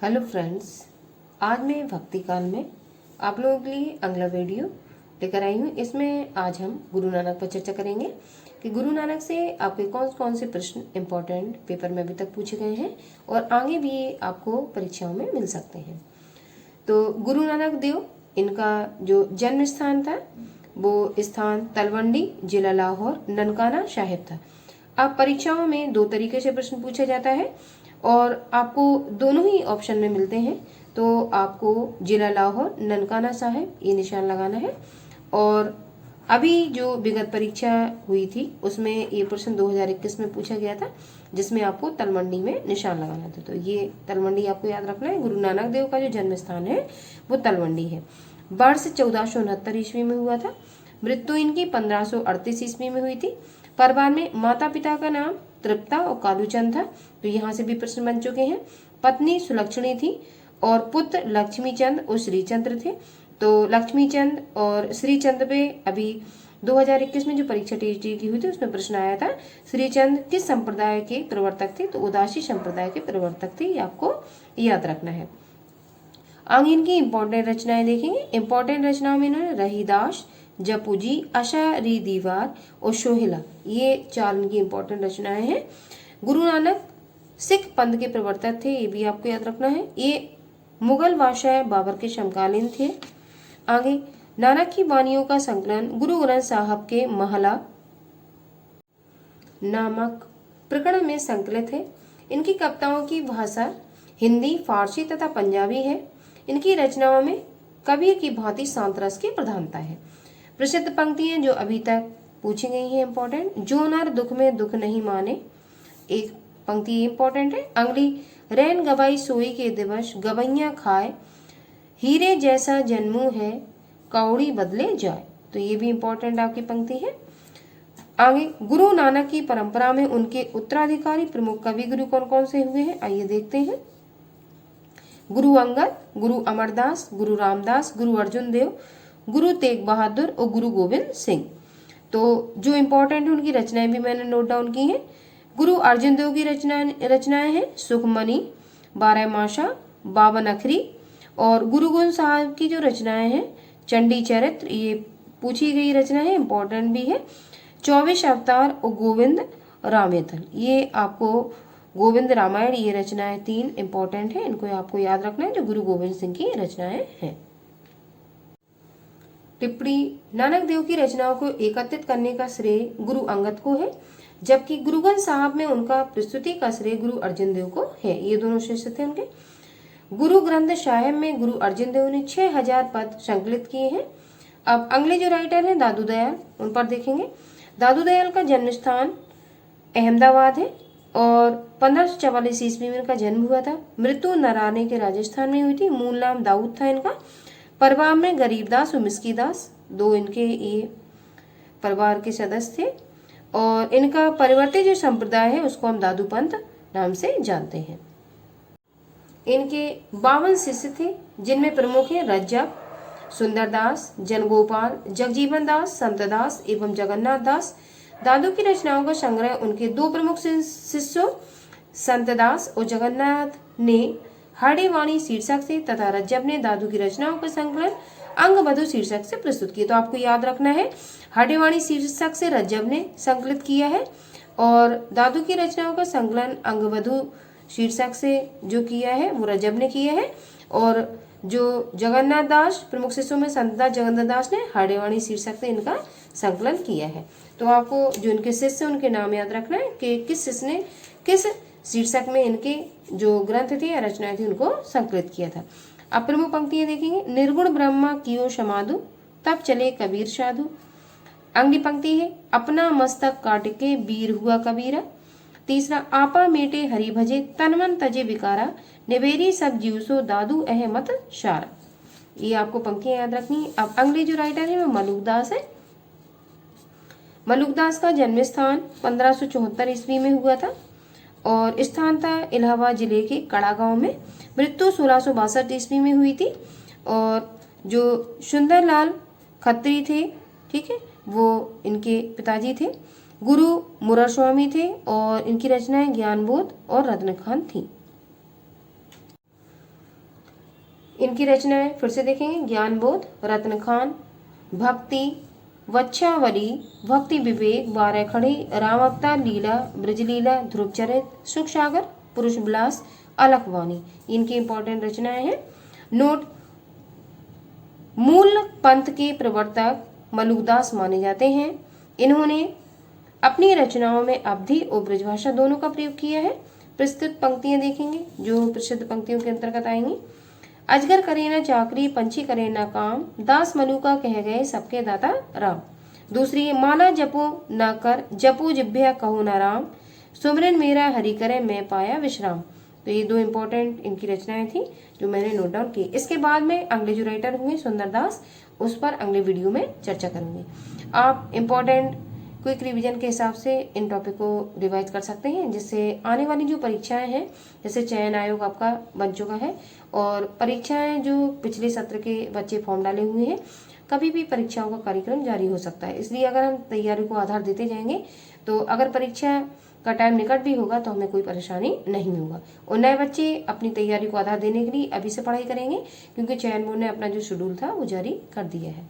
Hello friends, आज मैं भक्ति काल में आप लोगों के लिए अगला वीडियो लेकर आई हूँ। इसमें आज हम गुरु नानक पर चर्चा करेंगे कि गुरु नानक से आपके कौन कौन से प्रश्न इम्पोर्टेंट पेपर में अभी तक पूछे गए हैं और आगे भी आपको परीक्षाओं में मिल सकते हैं। तो गुरु नानक देव, इनका जो जन्म स्थान था वो स्थान तलवंडी, जिला लाहौर, ननकाना साहिब था। अब परीक्षाओं में दो तरीके से प्रश्न पूछा जाता है और आपको दोनों ही ऑप्शन में मिलते हैं। तो आपको जिला लाहौर, ननकाना साहिब ये निशान लगाना है। और अभी जो विगत परीक्षा हुई थी उसमें ये प्रश्न 2021 में पूछा गया था, जिसमें आपको तलवंडी में निशान लगाना था। तो ये तलवंडी आपको याद रखना है। गुरु नानक देव का जो जन्म स्थान है वो तलवंडी है। वर्ष 1469 ईस्वी में हुआ था। मृत्यु इनकी 1538 ईस्वी में हुई थी। परिवार में माता पिता का नाम तृप्ता और कालूचंद था, तो यहाँ से भी प्रश्न बन चुके हैं। पत्नी सुलक्षणी थी और पुत्र लक्ष्मीचंद और श्रीचंद्र थे। तो लक्ष्मीचंद और श्रीचंद्र पे अभी 2021 में जो परीक्षा टीटी की हुई थी उसमें प्रश्न आया था, श्रीचंद्र किस संप्रदाय के प्रवर्तक थे? तो उदासी संप्रदाय के प्रवर्तक थे, ये आपको याद रखना है। आगे इनकी इंपॉर्टेंट रचनाएं देखेंगे। इंपॉर्टेंट रचनाओं में इन्होंने रहीदास, जपूजी, आशा री दीवार और सोहेला, ये चार इनकी इंपॉर्टेंट रचनाएं हैं। गुरु नानक सिख पंथ के प्रवर्तक थे, ये भी आपको याद रखना है। ये मुगल बादशाह बाबर के समकालीन थे। आगे नानक की वाणियों का संकलन गुरु ग्रंथ साहब के महला नामक प्रकरण में संकलित है। इनकी कविताओं की भाषा हिंदी, फारसी तथा पंजाबी है। इनकी रचनाओं में कबीर की भांति शांत रस की प्रधानता है। प्रसिद्ध पंक्तियां जो अभी तक पूछी गई हैं इंपॉर्टेंट, जो नर दुख में दुख नहीं माने, एक पंक्ति इंपॉर्टेंट है। अंगली रैन गवाई सोई के दिवस, गवैया खाए, हीरे जैसा जन्मू है, कौड़ी बदले जाए, तो ये भी इंपॉर्टेंट आपकी पंक्ति है। आगे गुरु नानक की परंपरा में उनके उत्तराधिकारी प्रमुख कवि गुरु कौन कौन से हुए हैं, आइए देखते हैं। गुरु अंगद, गुरु अमरदास, गुरु रामदास, गुरु अर्जुन देव, गुरु तेग बहादुर और गुरु गोविंद सिंह। तो जो इम्पोर्टेंट है उनकी रचनाएं भी मैंने नोट डाउन की हैं। गुरु अर्जुन देव की रचनाएं हैं सुखमणि, बारहमासा, बावन अखरी। और गुरु गोविंद साहब की जो रचनाएं हैं चंडी चरित्र, ये पूछी गई रचना है, इम्पोर्टेंट भी है। 24 अवतार और गोविंद रामेतल, ये आपको गोविंद रामायण, ये रचनाएं तीन इम्पोर्टेंट है, इनको आपको याद रखना है, जो गुरु गोविंद सिंह की रचनाएं हैं। टिप्पणी, नानक देव की रचनाओं को एकत्रित करने का श्रेय गुरु अंगद को है, जबकि गुरु ग्रंथ साहब में उनका प्रस्तुति का श्रेय गुरु अर्जुन देव को है। ये दोनों शिष्य थे उनके। गुरु ग्रंथ साहिब में गुरु अर्जुन देव ने 6000 पद संकलित किए हैं। अब अगले जो राइटर हैं दादू दयाल, उन पर देखेंगे। दादू दयाल का जन्म स्थान अहमदाबाद है और 1544 ईस्वी में इनका जन्म हुआ था। मृत्यु नराने के राजस्थान में हुई थी। मूल नाम दाऊद था इनका। परिवार में गरीबदास और मिस्कीदास, दो इनके ये परिवार के सदस्य थे। और इनका परिवर्तित जो संप्रदाय है उसको हम दादू पंथ नाम से जानते हैं। इनके 52 शिष्य थे, जिनमें प्रमुख हैं रज्जब, सुंदरदास, जनगोपाल, जगजीवन दास, संतदास एवं जगन्नाथ दास। दादू की रचनाओं का संग्रह उनके दो प्रमुख शिष्यों संतदास और जगन्नाथ ने हरे वाणी शीर्षक से तथा रज्जब ने दादू की रचनाओं का संकलन अंगबधु शीर्षक से प्रस्तुत किया। तो आपको याद रखना है, हरे वाणी शीर्षक से रज्जब ने संकलित किया है और दादू की रचनाओं का संकलन अंगबधु शीर्षक से जो किया है वो रज्जब ने किया है। और जो जगन्नाथ दास प्रमुख शिष्यों में संतदास जगन्नाथ दास ने हरे वाणी शीर्षक से इनका संकलन किया है। तो आपको जो इनके शिष्य उनके नाम याद रखना है कि किस शिष्य ने किस शीर्षक में इनके जो ग्रंथ थे या रचनाएं थी उनको संकलित किया था। अब प्रमुख पंक्तियां देखेंगे। निर्गुण ब्रह्मा कियो समाधु, तब चले कबीर साधु। अगली पंक्ति है, अपना मस्तक काट के वीर हुआ कबीरा। तीसरा, आपा मेटे हरि भजे, तन मन तजे विकारा, निवेरी सब जीव सो दादू अहमत शारा। ये आपको पंक्तियां याद रखनी है। अब अगले जो राइटर है वो मलुकदास है। मलुकदास का जन्म स्थान 1574 ईस्वी में हुआ था और स्थान था इलाहाबाद जिले के कड़ा गांव में। मृत्यु 1662 ईस्वी में हुई थी। और जो सुंदरलाल खत्री थे, ठीक है, वो इनके पिताजी थे। गुरु मुरार स्वामी थे और इनकी रचनाएं ज्ञानबोध और रत्नखान थी। इनकी रचनाएं फिर से देखेंगे, ज्ञान बोध, रत्न खान, भक्ति, वच्छावली, भक्ति विवेक, 12 खड़ी, राम अवतार, लीला, ब्रजलीला, ध्रुव चरित, सुख सागर, पुरुष विलास, अलखवाणी, इनकी इंपॉर्टेंट रचनाएं हैं। नोट, मूल पंथ के प्रवर्तक मलुकदास माने जाते हैं। इन्होंने अपनी रचनाओं में अवधी और ब्रजभाषा दोनों का प्रयोग किया है। प्रस्तुत पंक्तियां देखेंगे जो प्रसिद्ध पंक्तियों के अंतर्गत आएंगी। अजगर करे न चाकरी, पंछी करे न काम, दास मलुका कह गए सबके दाता राम। दूसरी, माला जपो न कर, जपो जिभ्या कहो न राम, सुमरन मेरा हरि करे मैं पाया विश्राम। तो ये 2 इंपॉर्टेंट इनकी रचनाएं थी जो मैंने नोट डाउन की। इसके बाद में अगले जो राइटर होंगे सुंदरदास, उस पर अगले वीडियो में चर्चा करूंगी। आप इंपॉर्टेंट क्विक रिवीजन के हिसाब से इन टॉपिक को रिवाइज कर सकते हैं, जिससे आने वाली जो परीक्षाएं हैं, जैसे चयन आयोग आपका बन चुका है और परीक्षाएं जो पिछले सत्र के बच्चे फॉर्म डाले हुए हैं, कभी भी परीक्षाओं का कार्यक्रम जारी हो सकता है। इसलिए अगर हम तैयारी को आधार देते जाएंगे तो अगर परीक्षा का टाइम निकट भी होगा तो हमें कोई परेशानी नहीं होगा। और नए बच्चे अपनी तैयारी को आधार देने के लिए अभी से पढ़ाई करेंगे, क्योंकि चयन बोर्ड ने अपना जो शेड्यूल था वो जारी कर दिया है।